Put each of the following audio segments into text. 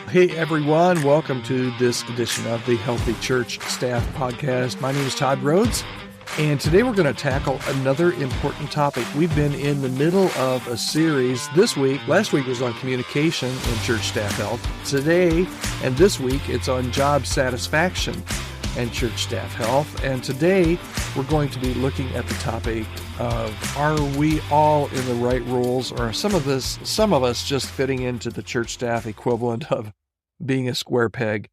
Hey everyone, welcome to this edition of the Healthy Church Staff Podcast. My name is Todd Rhodes, and today we're going to tackle another important topic. We've been in the middle of a series last week was on communication and church staff health. Today and this week it's on job satisfaction and church staff health. And today we're going to be looking at the topic of, are we all in the right roles, or some of us just fitting into the church staff equivalent of being a square peg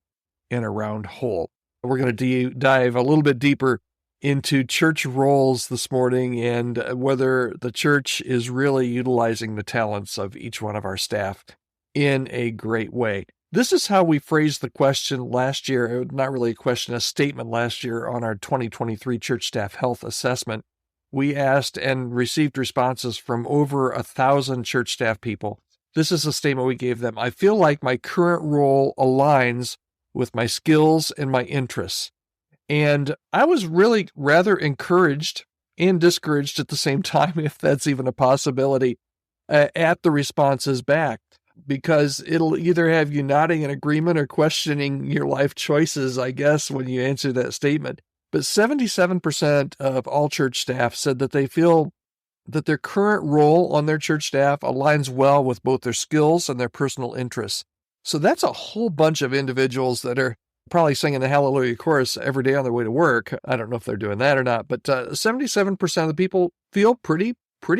in a round hole? We're going to dive a little bit deeper into church roles this morning and whether the church is really utilizing the talents of each one of our staff in a great way. This is how we phrased the question last year, not really a question, a statement last year on our 2023 Church Staff Health Assessment. We asked and received responses from over 1,000 church staff people. This is a statement we gave them. I feel like my current role aligns with my skills and my interests. And I was really rather encouraged and discouraged at the same time, if that's even a possibility, at the responses back, because it'll either have you nodding in agreement or questioning your life choices, I guess, when you answer that statement. But 77% of all church staff said that they feel that their current role on their church staff aligns well with both their skills and their personal interests. So that's a whole bunch of individuals that are probably singing the Hallelujah chorus every day on their way to work. I don't know if they're doing that or not, but 77% of the people feel pretty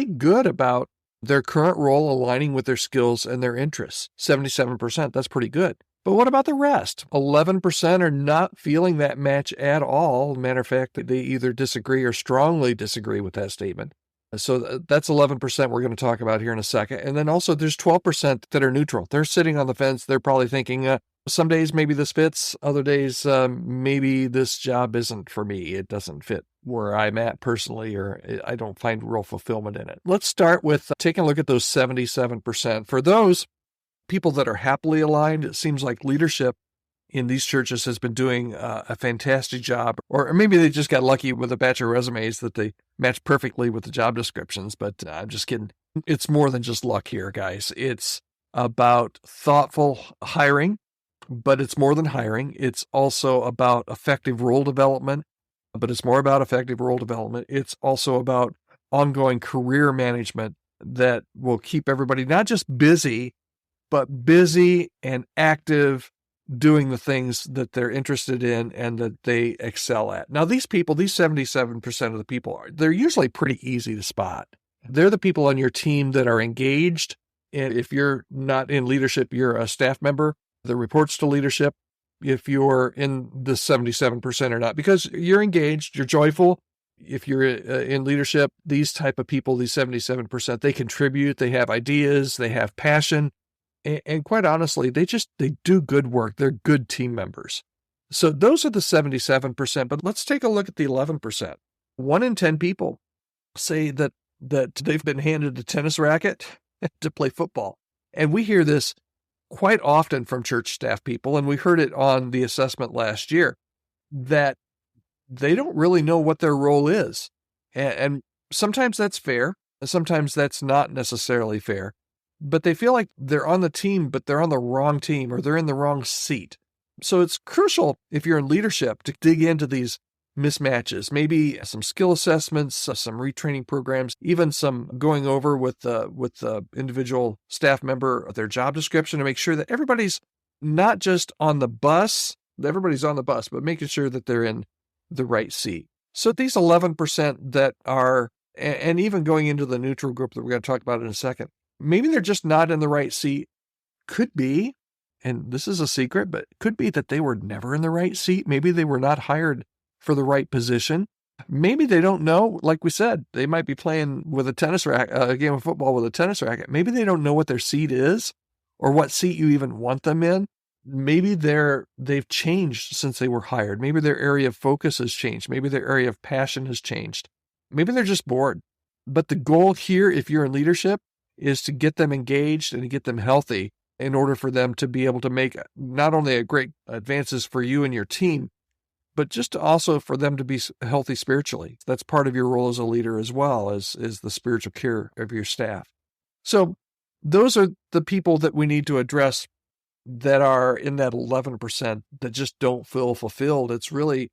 good about their current role aligning with their skills and their interests. 77%, that's pretty good. But what about the rest? 11% are not feeling that match at all. Matter of fact, they either disagree or strongly disagree with that statement. So that's 11% we're going to talk about here in a second. And then also there's 12% that are neutral. They're sitting on the fence. They're probably thinking, some days maybe this fits. Other days, maybe this job isn't for me. It doesn't fit where I'm at personally, or I don't find real fulfillment in it. Let's start with taking a look at those 77%. For those people that are happily aligned, it seems like leadership in these churches has been doing a fantastic job, or maybe they just got lucky with a batch of resumes that they match perfectly with the job descriptions, but I'm just kidding. It's more than just luck here, guys. It's about thoughtful hiring, but it's more than hiring. It's also about effective role development, but it's more about effective role development. It's also about ongoing career management that will keep everybody not just busy, but busy and active, doing the things that they're interested in and that they excel at. Now, these people, these 77% of the people, they're usually pretty easy to spot. They're the people on your team that are engaged. And if you're not in leadership, you're a staff member that reports to leadership. If you're in the 77% or not, because you're engaged, you're joyful. If you're in leadership, these type of people, these 77%, they contribute, they have ideas, they have passion. And quite honestly, they do good work. They're good team members. So those are the 77%, but let's take a look at the 11%. 1 in 10 people say that they've been handed a tennis racket to play football. And we hear this quite often from church staff people, and we heard it on the assessment last year, that they don't really know what their role is. And sometimes that's fair, and sometimes that's not necessarily fair. But they feel like they're on the team, but they're on the wrong team, or they're in the wrong seat. So it's crucial, if you're in leadership, to dig into these mismatches, maybe some skill assessments, some retraining programs, even some going over with the individual staff member their job description to make sure that everybody's not just on the bus, but making sure that they're in the right seat. So these 11% that are, and even going into the neutral group that we're going to talk about in a second, maybe they're just not in the right seat. Could be, and this is a secret, but it could be that they were never in the right seat. Maybe they were not hired for the right position. Maybe they don't know, like we said, they might be playing with a tennis racket, a game of football with a tennis racket. Maybe they don't know what their seat is or what seat you even want them in. Maybe they've changed since they were hired. Maybe their area of focus has changed. Maybe their area of passion has changed. Maybe they're just bored. But the goal here, if you're in leadership, is to get them engaged and to get them healthy in order for them to be able to make not only a great advances for you and your team, but just also for them to be healthy spiritually. That's part of your role as a leader as well as the spiritual care of your staff. So those are the people that we need to address that are in that 11% that just don't feel fulfilled. It's really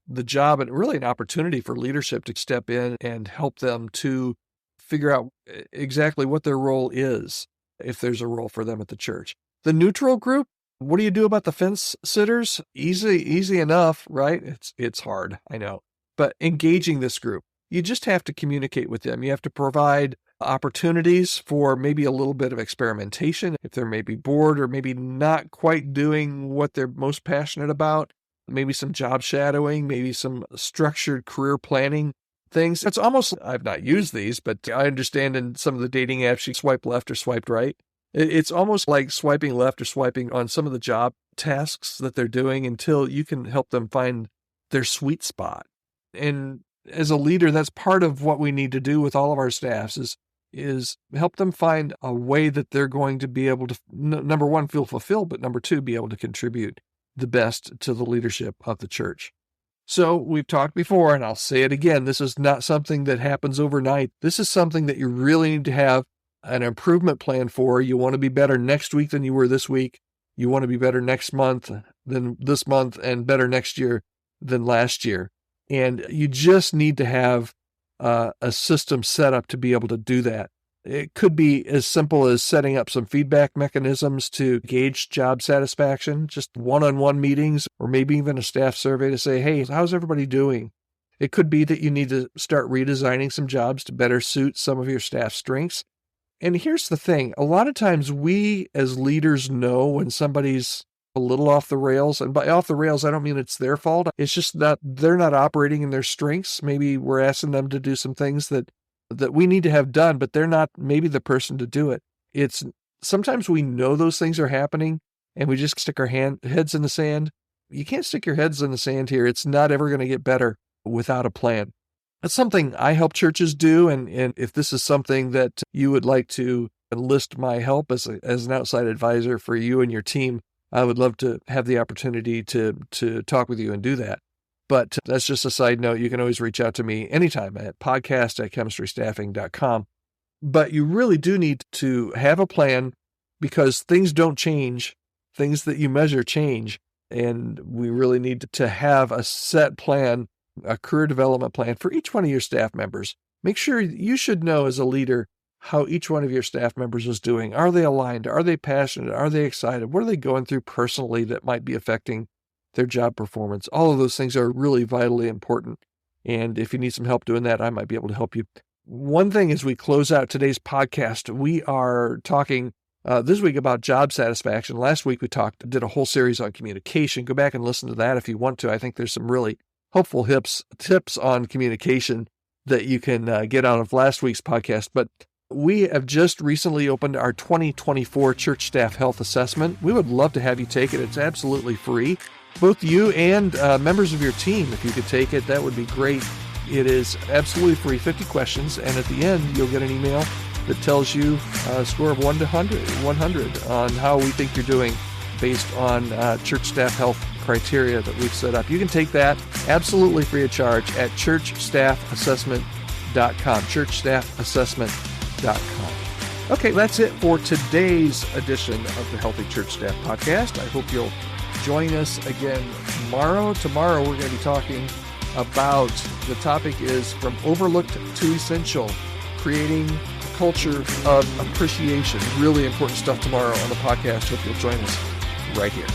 the job and really an opportunity for leadership to step in and help them to figure out exactly what their role is, if there's a role for them at the church. The neutral group, what do you do about the fence sitters? Easy enough, right? It's hard, I know. But engaging this group, you just have to communicate with them. You have to provide opportunities for maybe a little bit of experimentation if they're maybe bored or maybe not quite doing what they're most passionate about. Maybe some job shadowing, maybe some structured career planning things. It's almost, I've not used these, but I understand in some of the dating apps, you swipe left or swipe right. It's almost like swiping left or swiping on some of the job tasks that they're doing until you can help them find their sweet spot. And as a leader, that's part of what we need to do with all of our staffs is help them find a way that they're going to be able to, number one, feel fulfilled, but number two, be able to contribute the best to the leadership of the church. So we've talked before, and I'll say it again, this is not something that happens overnight. This is something that you really need to have an improvement plan for. You want to be better next week than you were this week. You want to be better next month than this month, and better next year than last year. And you just need to have a system set up to be able to do that. It could be as simple as setting up some feedback mechanisms to gauge job satisfaction, just one-on-one meetings, or maybe even a staff survey to say, hey, how's everybody doing? It could be that you need to start redesigning some jobs to better suit some of your staff's strengths. And here's the thing. A lot of times we as leaders know when somebody's a little off the rails. And by off the rails, I don't mean it's their fault. It's just that they're not operating in their strengths. Maybe we're asking them to do some things that we need to have done, but they're not maybe the person to do it. It's sometimes we know those things are happening and we just stick our heads in the sand. You can't stick your heads in the sand here. It's not ever going to get better without a plan. That's something I help churches do. And if this is something that you would like to enlist my help as an outside advisor for you and your team, I would love to have the opportunity to talk with you and do that. But that's just a side note. You can always reach out to me anytime at podcast@chemistrystaffing.com. But you really do need to have a plan because things don't change. Things that you measure change. And we really need to have a set plan, a career development plan for each one of your staff members. Make sure you should know as a leader how each one of your staff members is doing. Are they aligned? Are they passionate? Are they excited? What are they going through personally that might be affecting their job performance? All of those things are really vitally important. And if you need some help doing that, I might be able to help you. One thing as we close out today's podcast, we are talking this week about job satisfaction. Last week we did a whole series on communication. Go back and listen to that if you want to. I think there's some really helpful tips on communication that you can get out of last week's podcast. But we have just recently opened our 2024 Church Staff Health Assessment. We would love to have you take it. It's absolutely free. Both you and members of your team, if you could take it, that would be great. It is absolutely free, 50 questions, and at the end, you'll get an email that tells you a score of 100 on how we think you're doing based on church staff health criteria that we've set up. You can take that absolutely free of charge at churchstaffassessment.com, churchstaffassessment.com. Okay, that's it for today's edition of the Healthy Church Staff Podcast. I hope you'll join us again tomorrow. Tomorrow we're going to be talking about, the topic is From Overlooked to Essential, creating a culture of appreciation. Really important stuff tomorrow on the podcast. Hope you'll join us right here.